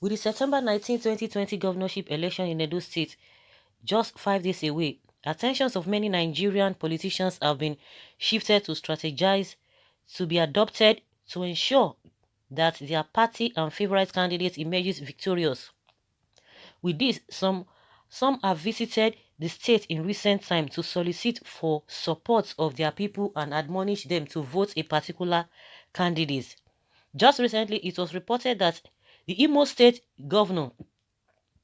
With the September 19, 2020 governorship election in Edo State just 5 days away, attentions of many Nigerian politicians have been shifted to strategize to be adopted to ensure that their party and favorite candidate emerges victorious. With this, some have visited the state in recent time to solicit for support of their people and admonish them to vote a particular candidate. Just recently, it was reported that the Imo State Governor,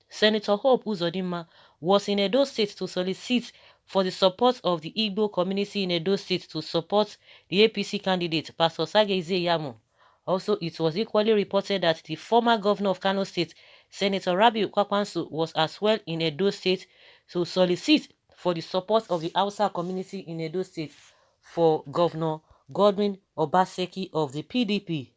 Senator Hope Uzodinma, was in Edo State to solicit for the support of the Igbo community in Edo State to support the APC candidate, Pastor Sage Iyamu. Also, it was equally reported that the former governor of Kano State, Senator Rabiu Kwakwanso, was as well in Edo State to solicit for the support of the Hausa community in Edo State for Governor Godwin Obaseki of the PDP.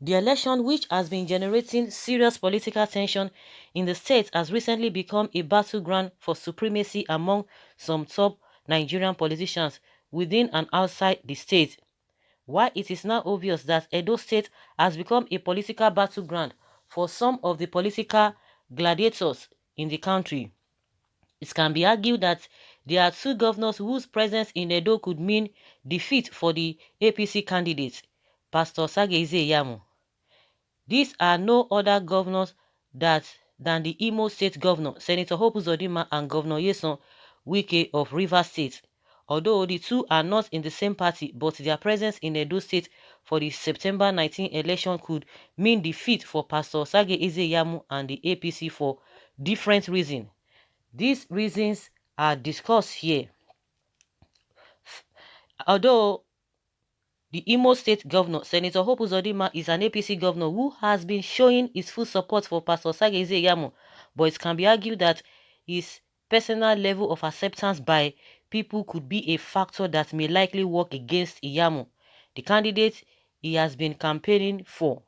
The election, which has been generating serious political tension in the state, has recently become a battleground for supremacy among some top Nigerian politicians within and outside the state. While it is now obvious that Edo State has become a political battleground for some of the political gladiators in the country, it can be argued that there are two governors whose presence in Edo could mean defeat for the APC candidate, Pastor Sageze Iyamu. These are no other governors than the Imo State Governor, Senator Hope Uzodinma, and Governor Nyesom Wike of Rivers State. Although the two are not in the same party, but their presence in Edo State for the September 19 election could mean defeat for Pastor Sage Iyamu and the APC for different reasons. These reasons are discussed here. Although the Imo State Governor, Senator Hope Uzodinma, is an APC governor who has been showing his full support for Pastor Sage Iyamu, but it can be argued that his personal level of acceptance by people could be a factor that may likely work against Iyamu, the candidate he has been campaigning for.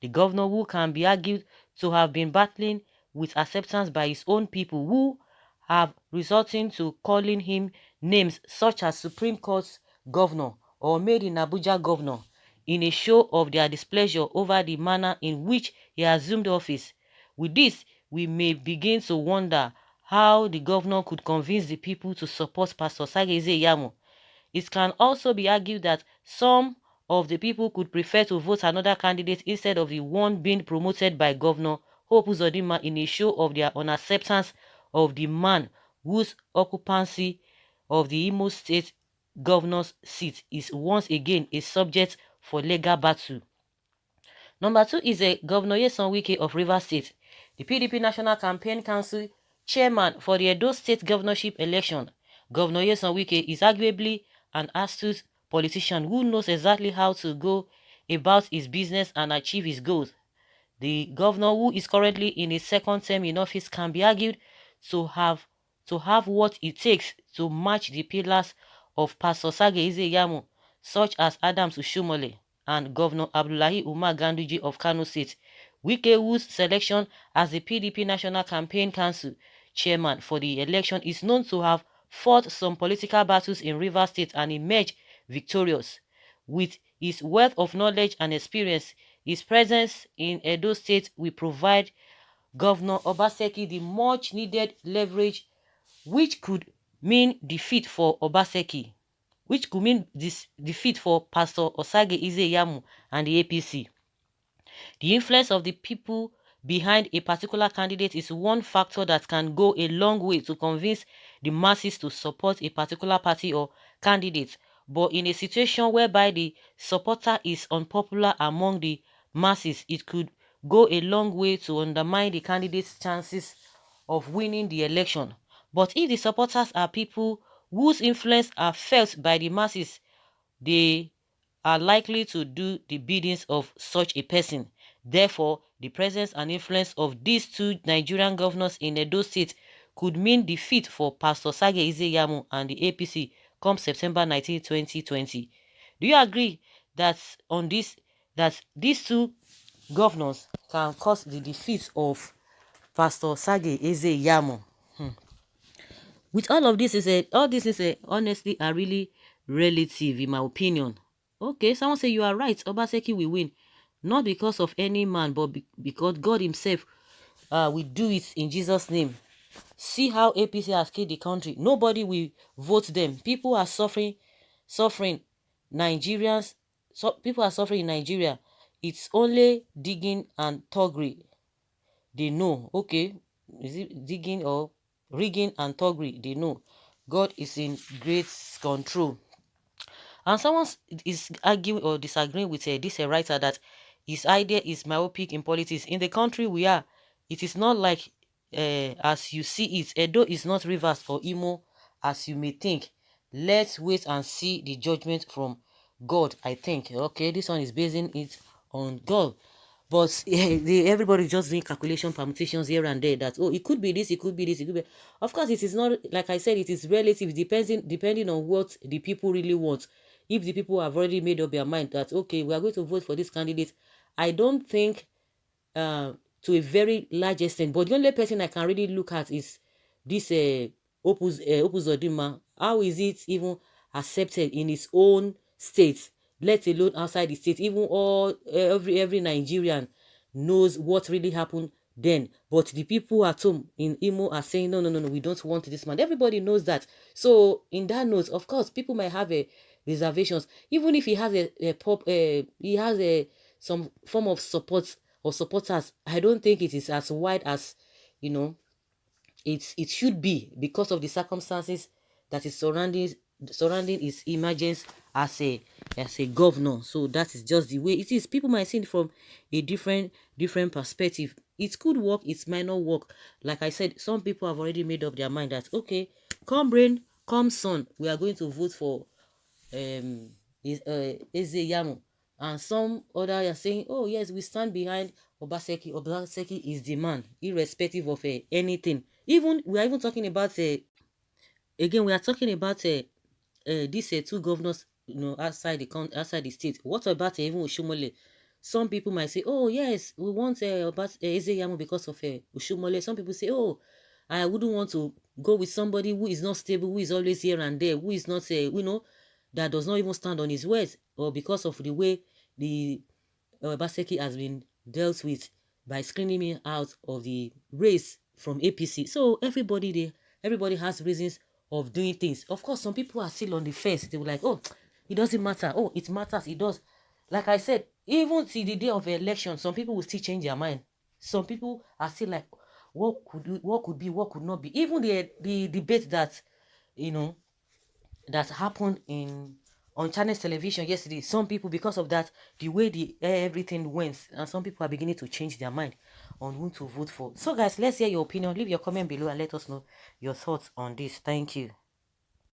The governor, who can be argued to have been battling with acceptance by his own people, who have resulting to calling him names such as Supreme Court Governor or Made in Abuja Governor, in a show of their displeasure over the manner in which he assumed office. With this, we may begin to wonder how the governor could convince the people to support Pastor Sageze Iyamu. It can also be argued that some of the people could prefer to vote another candidate instead of the one being promoted by Governor Hope Uzodinma, in a show of their unacceptance of the man whose occupancy of the Imo State governor's seat is once again a subject for legal battle. Number two is a Governor Nyesom Wike of Rivers State, the PDP National Campaign Council chairman for the Edo State governorship election. Governor Nyesom Wike is arguably an astute politician who knows exactly how to go about his business and achieve his goals. The governor, who is currently in his second term in office, can be argued to have what it takes to match the pillars of Pastor Sage Iyamu, such as Adams Ushumole and Governor Abdullahi Umar Ganduje of Kano State. Wike, whose selection as the PDP National Campaign Council chairman for the election is known to have fought some political battles in Rivers State and emerged victorious. With his wealth of knowledge and experience, his presence in Edo State will provide Governor Obaseki the much-needed leverage, which could mean defeat for Obaseki, which could mean this defeat for Pastor Osage Iyamu and the APC. The influence of the people behind a particular candidate is one factor that can go a long way to convince the masses to support a particular party or candidate. But in a situation whereby the supporter is unpopular among the masses, it could go a long way to undermine the candidate's chances of winning the election. But if the supporters are people whose influence are felt by the masses, they are likely to do the biddings of such a person. Therefore, the presence and influence of these two Nigerian governors in Edo State could mean defeat for Pastor Sage Iyamu and the APC come September 19, 2020. Do you agree that these two governors can cause the defeat of Pastor Sage Iyamu? With all of this, honestly are really relative in my opinion. Okay, someone say you are right, Obaseki will win. not because of any man, but because God himself will do it in Jesus' name. See how APC has killed the country. Nobody will vote them. People are suffering. Nigerians, people are suffering in Nigeria. It's only digging and thuggery. They know. Okay, is it digging or rigging and thuggery? They know. God is in great control. And someone is arguing or disagreeing with this writer that his idea is myopic in politics. In the country we are, it is not like as you see it. Edo is not Rivers or Imo as you may think. Let's wait and see the judgment from God, I think. Okay, this one is basing it on God. But everybody just doing calculation permutations here and there that, oh, it could be this, it could be this, it could be. Of course, it is not, like I said, it is relative, depending on what the people really want. If the people have already made up their mind that, okay, we are going to vote for this candidate, I don't think to a very large extent. But the only person I can really look at is this Opus Odima. How is it even accepted in its own state, let alone outside the state? Even every Nigerian knows what really happened then. But the people at home in Imo are saying, no, no, no, no, we don't want this man. Everybody knows that. So in that note, of course, people might have a reservations. Even if he has he has some form of support or supporters, I don't think it is as wide as, you know, it should be, because of the circumstances that is surrounding his emergence as a governor. So that is just the way it is. People might see it from a different perspective. It could work, it might not work. Like I said, some people have already made up their mind that, okay, come rain, come sun, we are going to vote for Iyamu. And some other are saying, oh yes, we stand behind Obaseki. Obaseki is the man, irrespective of anything. Even we are even talking about again, we are talking about these two governors, you know, outside the state. What about even Ushumole? Some people might say, oh yes, we want Ezeyamu because of Ushumole. Some people say, oh, I wouldn't want to go with somebody who is not stable, who is always here and there, who is not, that does not even stand on his words, or because of the way the Baseki has been dealt with by screening him out of the race from APC. So everybody has reasons of doing things. Of course, some people are still on the fence. They were like, oh, it doesn't matter. Oh, it matters. It does. Like I said, even till the day of the election, some people will still change their mind. Some people are still like, what could be, what could not be. Even the debate that, you know, that happened in on Channels television yesterday, some people, because of that, the way everything went, and some people are beginning to change their mind on who to vote for. So guys, let's hear your opinion. Leave your comment below and let us know your thoughts on this. Thank you.